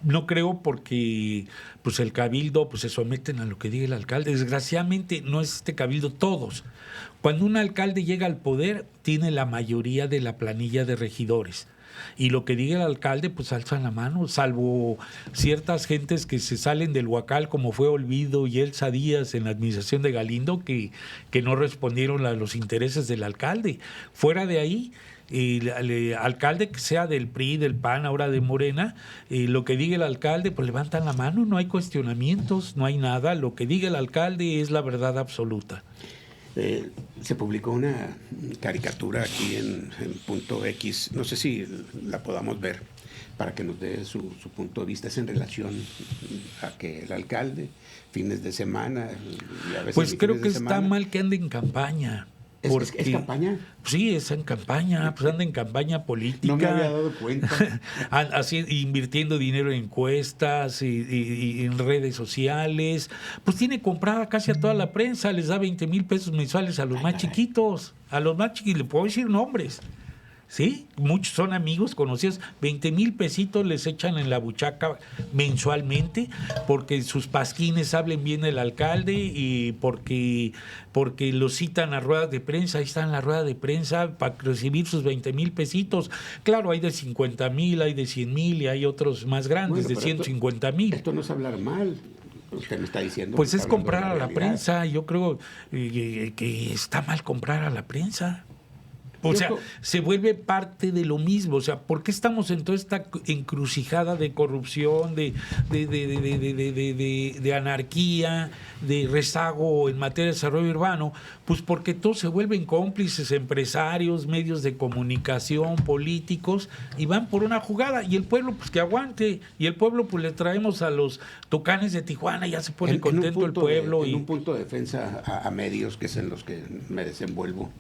C: No creo porque pues el cabildo pues se someten a lo que diga el alcalde. Desgraciadamente no es este cabildo todos. Cuando un alcalde llega al poder tiene la mayoría de la planilla de regidores. Y lo que diga el alcalde, pues alzan la mano, salvo ciertas gentes que se salen del huacal, como fue Olvido y Elsa Díaz en la administración de Galindo, que no respondieron a los intereses del alcalde. Fuera de ahí, el alcalde que sea del PRI, del PAN, ahora de Morena, lo que diga el alcalde, pues levantan la mano, no hay cuestionamientos, no hay nada. Lo que diga el alcalde es la verdad absoluta.
B: Se publicó una caricatura aquí en punto X, no sé si la podamos ver para que nos dé su punto de vista. Es en relación a que el alcalde, fines de semana y a veces
C: pues creo que
B: semana,
C: está mal que ande en campaña.
B: ¿Es campaña?
C: Sí, es en campaña, pues anda en campaña política.
B: No me había dado cuenta.
C: Así, invirtiendo dinero en encuestas y en redes sociales. Pues tiene comprada casi a toda la prensa, les da 20,000 pesos mensuales a los más chiquitos. A los más chiquitos, le puedo decir nombres. Sí, muchos son amigos, conocidos, 20,000 pesitos les echan en la buchaca mensualmente porque sus pasquines hablen bien del alcalde y porque lo citan a ruedas de prensa. Ahí está en la rueda de prensa para recibir sus 20,000 pesitos. Claro, hay de 50,000, hay de 100,000 y hay otros más grandes, de 150,000.
B: Esto no es hablar mal. Usted me está diciendo.
C: Pues es comprar a la prensa. Yo creo que está mal comprar a la prensa. O sea, se vuelve parte de lo mismo. O sea, ¿por qué estamos en toda esta encrucijada de corrupción, de anarquía, de rezago en materia de desarrollo urbano? Pues porque todos se vuelven cómplices, empresarios, medios de comunicación, políticos, y van por una jugada. Y el pueblo, pues que aguante. Y el pueblo, pues le traemos a los tucanes de Tijuana, ya se pone contento el pueblo.
B: En un punto de defensa a medios, que es en los que me desenvuelvo.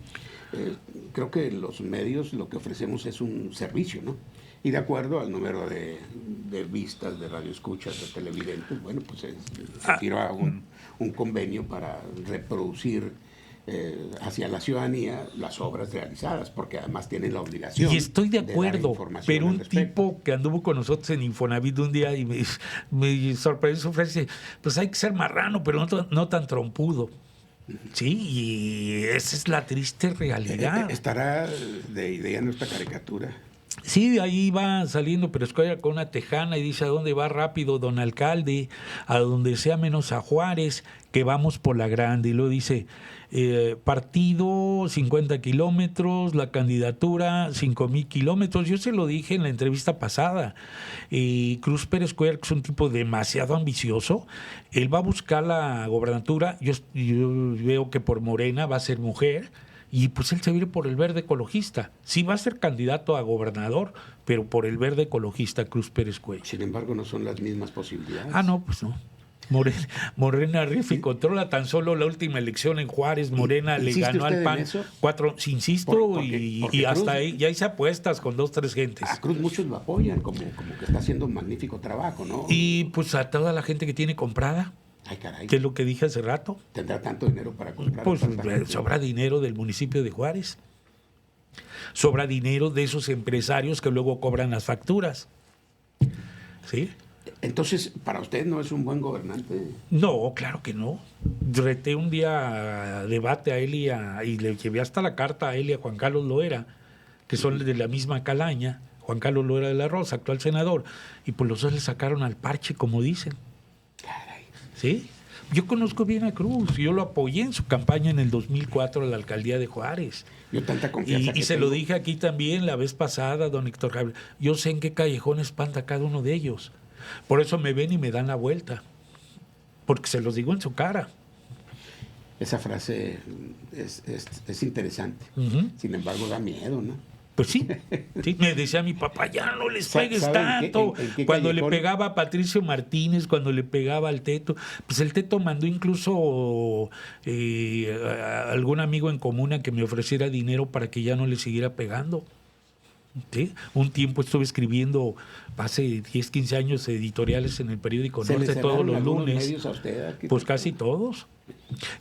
B: Creo que los medios lo que ofrecemos es un servicio, ¿no? Y de acuerdo al número de vistas, de radioescuchas, de televidentes, bueno, pues se tira un convenio para reproducir hacia la ciudadanía las obras realizadas, porque además tienen la obligación.
C: Y estoy de acuerdo, pero un tipo que anduvo con nosotros en Infonavit un día y me sorprendió su frase, pues hay que ser marrano, pero no tan trompudo. Sí, y esa es la triste realidad.
B: ¿Estará de idea nuestra caricatura?
C: Sí, ahí va saliendo, pero es con una tejana y dice: ¿a dónde va rápido, don alcalde? A donde sea menos a Juárez, que vamos por la grande. Y luego dice: partido 50 kilómetros, la candidatura 5,000 kilómetros. Yo se lo dije en la entrevista pasada. Cruz Pérez Cuellar, que es un tipo demasiado ambicioso, él va a buscar la gobernatura. Yo veo que por Morena va a ser mujer. Y pues él se viene por el verde ecologista. Sí va a ser candidato a gobernador, pero por el verde ecologista, Cruz Pérez Cuellar.
B: Sin embargo, no son las mismas posibilidades.
C: No, pues no. Morena rifa y controla. Tan solo la última elección en Juárez, Morena le ganó al PAN 4. Insisto, y hasta
B: Cruz,
C: ahí ya hice apuestas con 2, 3 gentes.
B: A Cruz muchos lo apoyan, como que está haciendo un magnífico trabajo, ¿no?
C: Y pues a toda la gente que tiene comprada.
B: Ay, caray.
C: Que es lo que dije hace rato.
B: ¿Tendrá tanto dinero para comprar?
C: Pues sobra dinero del municipio de Juárez. Sobra dinero de esos empresarios que luego cobran las facturas. ¿Sí?
B: Entonces, ¿para usted no es un buen gobernante?
C: No, claro que no. Reté un día debate a él y le llevé hasta la carta a él y a Juan Carlos Loera que son de la misma calaña, Juan Carlos Loera de la Rosa, actual senador, y pues los dos le sacaron al parche, como dicen.
B: Caray.
C: ¿Sí? Yo conozco bien a Cruz, yo lo apoyé en su campaña en el 2004 a la alcaldía de Juárez.
B: Yo tanta confianza
C: Y
B: que
C: se
B: tengo.
C: lo dije aquí también la vez pasada, don Héctor Javier. Yo sé en qué callejón espanta cada uno de ellos. Por eso me ven y me dan la vuelta. Porque se los digo en su cara.
B: Esa frase es interesante.
C: Ujú.
B: Sin embargo, da miedo, ¿no?
C: Pues sí, sí, me decía mi papá, ya no les pegues
B: ¿Saben
C: tanto.
B: en qué
C: Cuando le
B: callejón?
C: pegaba a Patricio Martínez, cuando le pegaba al Teto, pues el Teto mandó incluso a algún amigo en común a que me ofreciera dinero para que ya no le siguiera pegando. ¿Sí? Un tiempo estuve escribiendo, hace 10, 15 años, editoriales en el periódico
B: ¿Se le
C: Norte todos
B: cerraron
C: los
B: algunos
C: lunes.
B: medios a usted, arquitecto?
C: Pues casi todos.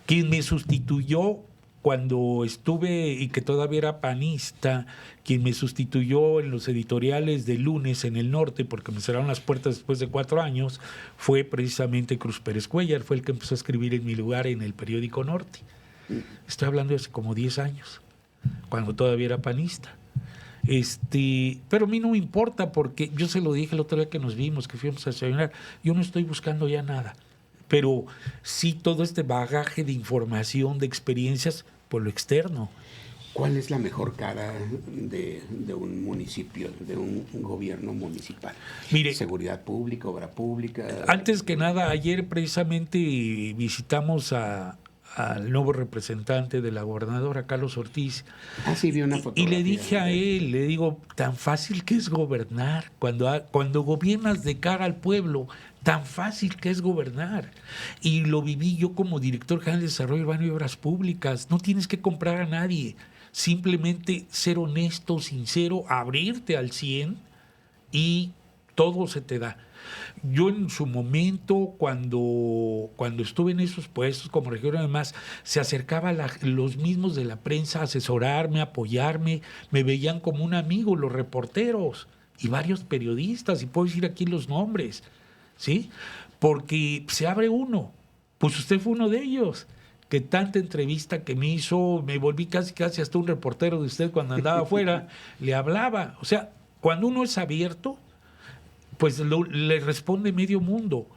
C: Quien me sustituyó cuando estuve y que todavía era panista, quien me sustituyó en los editoriales de lunes en el Norte, porque me cerraron las puertas después de 4 años, fue precisamente Cruz Pérez Cuellar, fue el que empezó a escribir en mi lugar en el periódico Norte. Estoy hablando de hace como 10 años, cuando todavía era panista. Pero a mí no me importa, porque yo se lo dije el otro día que nos vimos, que fuimos a desayunar, yo no estoy buscando ya nada. Pero sí todo este bagaje de información, de experiencias, por lo externo.
B: ¿Cuál es la mejor cara de un municipio, de un gobierno municipal?
C: Mire,
B: Seguridad pública, obra pública.
C: antes que nada, ayer precisamente visitamos al nuevo representante de la gobernadora, Carlos Ortiz.
B: Ah, sí, vi una
C: Y
B: fotografía.
C: le dije a él, le digo, tan fácil que es gobernar. Cuando gobiernas de cara al pueblo, tan fácil que es gobernar. Y lo viví yo como director general de Desarrollo Urbano y Obras Públicas. No tienes que comprar a nadie. Simplemente ser honesto, sincero, abrirte al 100 y todo se te da. Yo en su momento, cuando estuve en esos puestos como regidor, además, se acercaba los mismos de la prensa a asesorarme, a apoyarme, me veían como un amigo, los reporteros y varios periodistas, y puedo decir aquí los nombres, ¿sí? Porque se abre uno, pues usted fue uno de ellos, que tanta entrevista que me hizo, me volví casi hasta un reportero de usted cuando andaba afuera, le hablaba, o sea, cuando uno es abierto, pues le responde medio mundo.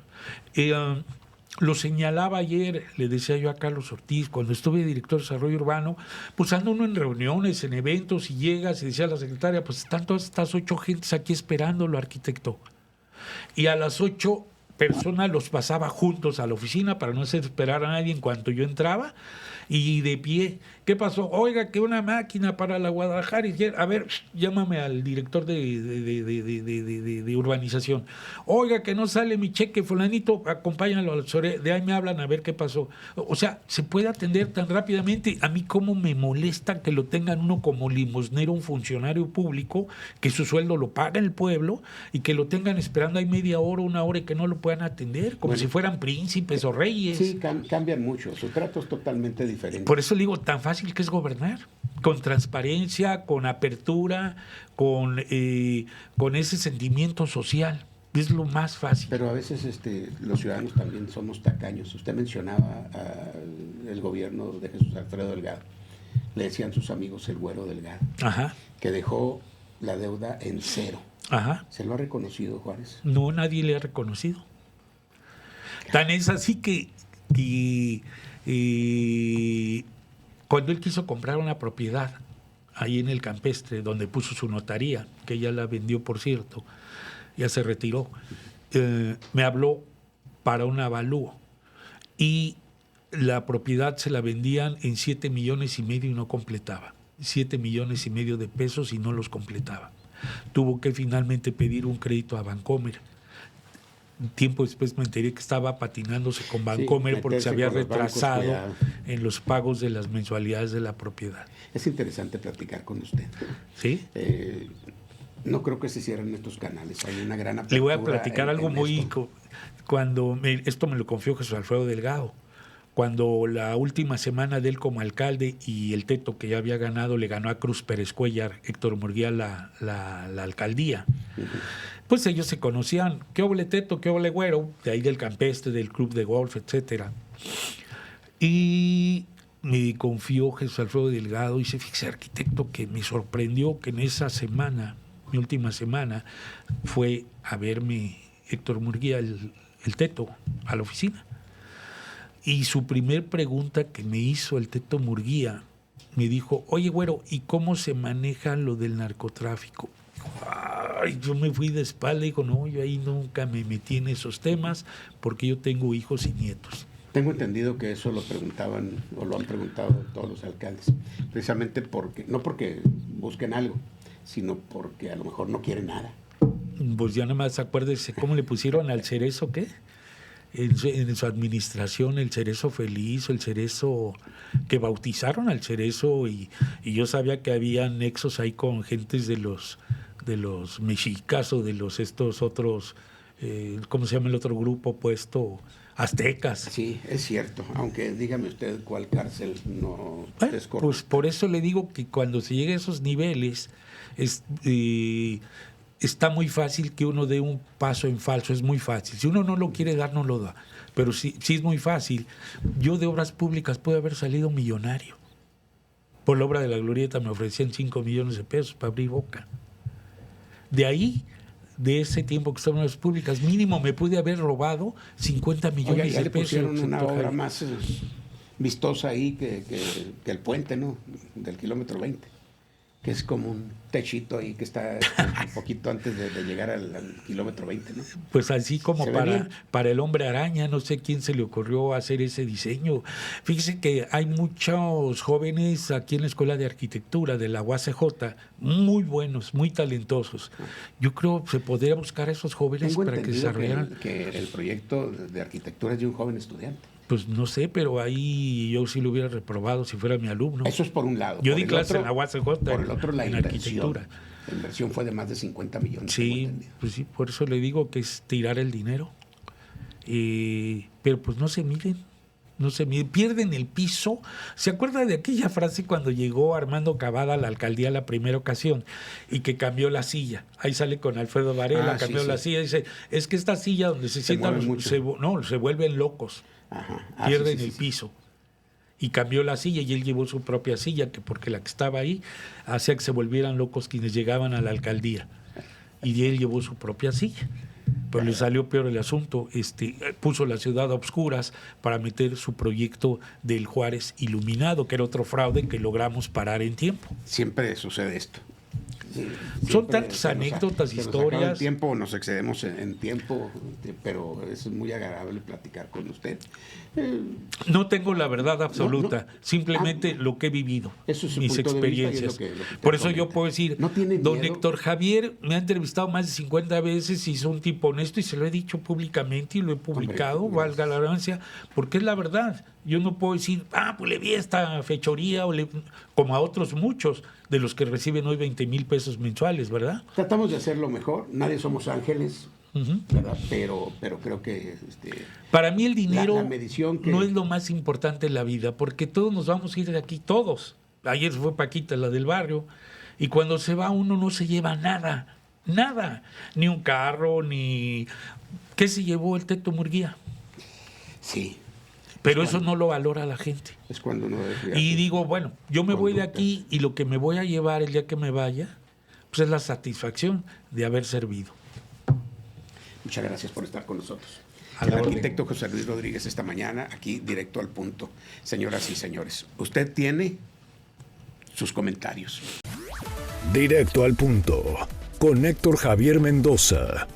C: Lo señalaba ayer, le decía yo a Carlos Ortiz, cuando estuve director de Desarrollo Urbano, pues anda uno en reuniones, en eventos, y llegas y decía a la secretaria, pues están todas estas 8 gentes aquí esperándolo, arquitecto. Y a las 8 personas los pasaba juntos a la oficina para no hacer esperar a nadie en cuanto yo entraba, y de pie, ¿qué pasó? Oiga, que una máquina para la Guadalajara. A ver, llámame al director de urbanización. Oiga, que no sale mi cheque, fulanito, acompáñalo al Sore. De ahí me hablan a ver qué pasó. O sea, se puede atender tan rápidamente. A mí cómo me molesta que lo tengan uno como limosnero, un funcionario público, que su sueldo lo paga el pueblo, y que lo tengan esperando ahí media hora, 1 hora, y que no lo puedan atender, como si fueran príncipes o reyes.
B: Sí, cambian mucho. Su trato es totalmente diferente.
C: Por eso le digo, tan fácil que es gobernar, con transparencia, con apertura, con ese sentimiento social. Es lo más fácil.
B: Pero a veces los ciudadanos también somos tacaños. Usted mencionaba el gobierno de Jesús Alfredo Delgado. Le decían sus amigos el Güero Delgado,
C: Ajá,
B: que dejó la deuda en 0.
C: ajá.
B: ¿Se lo ha reconocido, Juárez?
C: No, nadie le ha reconocido. Tan es así que cuando él quiso comprar una propiedad ahí en el Campestre, donde puso su notaría, que ya la vendió, por cierto, ya se retiró, me habló para un avalúo, y la propiedad se la vendían en 7,5 millones y no completaba. 7,5 millones de pesos y no los completaba. Tuvo que finalmente pedir un crédito a Bancomer. Un tiempo después me enteré que estaba patinándose con Bancomer, porque se había
B: meterse con los bancos,
C: retrasado
B: cuidado.
C: en los pagos de las mensualidades de la propiedad.
B: Es interesante platicar con usted.
C: ¿Sí?
B: No creo que se cierren estos canales. Hay una gran apertura.
C: Le voy a platicar algo
B: en
C: muy...
B: esto.
C: Esto me lo confió Jesús Alfredo Delgado. Cuando la última semana de él como alcalde y el Teto, que ya había ganado, le ganó a Cruz Pérez Cuellar, Héctor Murguía, la alcaldía. Pues ellos se conocían. ¿Qué óvole Teto? ¿Qué óvole Güero? De ahí del Campestre, del club de golf, etcétera. Y me confió Jesús Alfredo Delgado y dice, fíjese, arquitecto, que me sorprendió que en esa semana, mi última semana, fue a verme Héctor Murguía, el Teto, a la oficina. Y su primer pregunta que me hizo el Teto Murguía, me dijo, oye, güero, ¿y cómo se maneja lo del narcotráfico? Ay, yo me fui de espalda y digo, no, yo ahí nunca me metí en esos temas porque yo tengo hijos y nietos.
B: Tengo entendido que eso lo preguntaban o lo han preguntado todos los alcaldes, precisamente porque, no porque busquen algo, sino porque a lo mejor no quieren nada.
C: Pues ya nada más acuérdese cómo le pusieron al Cerezo, ¿qué? En su administración, el Cerezo feliz, el Cerezo que bautizaron al Cerezo y yo sabía que había nexos ahí con gentes de los mexicas o de los estos otros, ¿cómo se llama el otro grupo puesto? Aztecas.
B: Sí, es cierto, aunque dígame usted cuál cárcel no es correcta.
C: Pues por eso le digo que cuando se llega a esos niveles está muy fácil que uno dé un paso en falso, es muy fácil. Si uno no lo quiere dar, no lo da. Pero sí es muy fácil. Yo de obras públicas pude haber salido millonario. Por la obra de la Glorieta me ofrecían 5 millones de pesos para abrir boca. De ahí, de ese tiempo que estaba en las públicas, mínimo me pude haber robado 50 millones
B: ya
C: de
B: le
C: pesos.
B: pusieron una obra más vistosa ahí que el puente, ¿no? Del kilómetro 20, que es como un techito ahí que está un poquito antes de llegar al kilómetro 20, ¿no?
C: Pues así como
B: ¿Se ve bien?
C: para el Hombre Araña, no sé quién se le ocurrió hacer ese diseño. Fíjese que hay muchos jóvenes aquí en la Escuela de Arquitectura de la UACJ, muy buenos, muy talentosos. Yo creo que se podría buscar a esos jóvenes
B: Tengo
C: para que
B: entendido
C: desarrollaran.
B: que el proyecto de arquitectura es de un joven estudiante.
C: Pues no sé, pero ahí yo sí lo hubiera reprobado si fuera mi alumno.
B: Eso es por un lado.
C: Yo
B: Por
C: di
B: el
C: clase
B: otro-
C: en la UACJ
B: Por el otro, la
C: en
B: inversión.
C: arquitectura.
B: La inversión fue de más de 50 millones. tengo
C: Sí,
B: entendido.
C: pues sí, por eso le digo que es tirar el dinero. Pero pues no se miden, pierden el piso. ¿Se acuerda de aquella frase cuando llegó Armando Cavada a la alcaldía la primera ocasión y que cambió la silla? Ahí sale con Alfredo Varela, cambió
B: sí.
C: la silla, dice, es que esta silla donde se sientan
B: mueve mucho.
C: se vuelven locos,
B: Ajá.
C: pierden
B: sí.
C: el piso. Y cambió la silla y él llevó su propia silla, que porque la que estaba ahí hacía que se volvieran locos quienes llegaban a la alcaldía. Y él llevó su propia silla. Pero le salió peor el asunto. Puso la ciudad a obscuras para meter su proyecto del Juárez iluminado, que era otro fraude que logramos parar en tiempo.
B: Siempre sucede esto. Sí,
C: Son
B: siempre
C: tantas
B: se nos
C: anécdotas,
B: se nos acaba
C: historias.
B: el tiempo, nos excedemos en tiempo, pero es muy agradable platicar con usted.
C: No tengo la verdad absoluta,
B: no.
C: simplemente lo que he vivido,
B: Eso es su
C: mis
B: punto de vista y es
C: experiencias.
B: lo que usted
C: Por eso yo
B: comenta.
C: puedo decir,
B: ¿No tiene
C: don
B: miedo?
C: Héctor Javier me ha entrevistado más de 50 veces y es un tipo honesto y se lo he dicho públicamente y lo he publicado,
B: Hombre,
C: valga la redundancia, porque es la verdad. Yo no puedo decir, pues le vi esta fechoría, como a otros muchos de los que reciben hoy 20,000 pesos mensuales, ¿verdad?
B: Tratamos de hacerlo mejor, nadie somos ángeles,
C: Ujú.
B: ¿verdad? Pero creo que
C: Para mí el dinero
B: La medición que-
C: no es lo más importante en la vida, porque todos nos vamos a ir de aquí, todos. Ayer se fue Paquita, la del barrio, y cuando se va uno no se lleva nada, ni un carro, ni... ¿Qué se llevó el Teto Murguía?
B: sí,
C: Pero eso no lo valora la gente.
B: es cuando uno debe cuidar
C: Y
B: sus
C: digo, bueno, yo me voy de
B: conductas.
C: aquí y lo que me voy a llevar el día que me vaya, pues es la satisfacción de haber servido.
B: Muchas gracias por estar con nosotros.
C: A
B: El
C: la orden.
B: arquitecto José Luis Rodríguez esta mañana, aquí directo al punto. Señoras y señores, usted tiene sus comentarios.
A: Directo al punto. Con Héctor Javier Mendoza.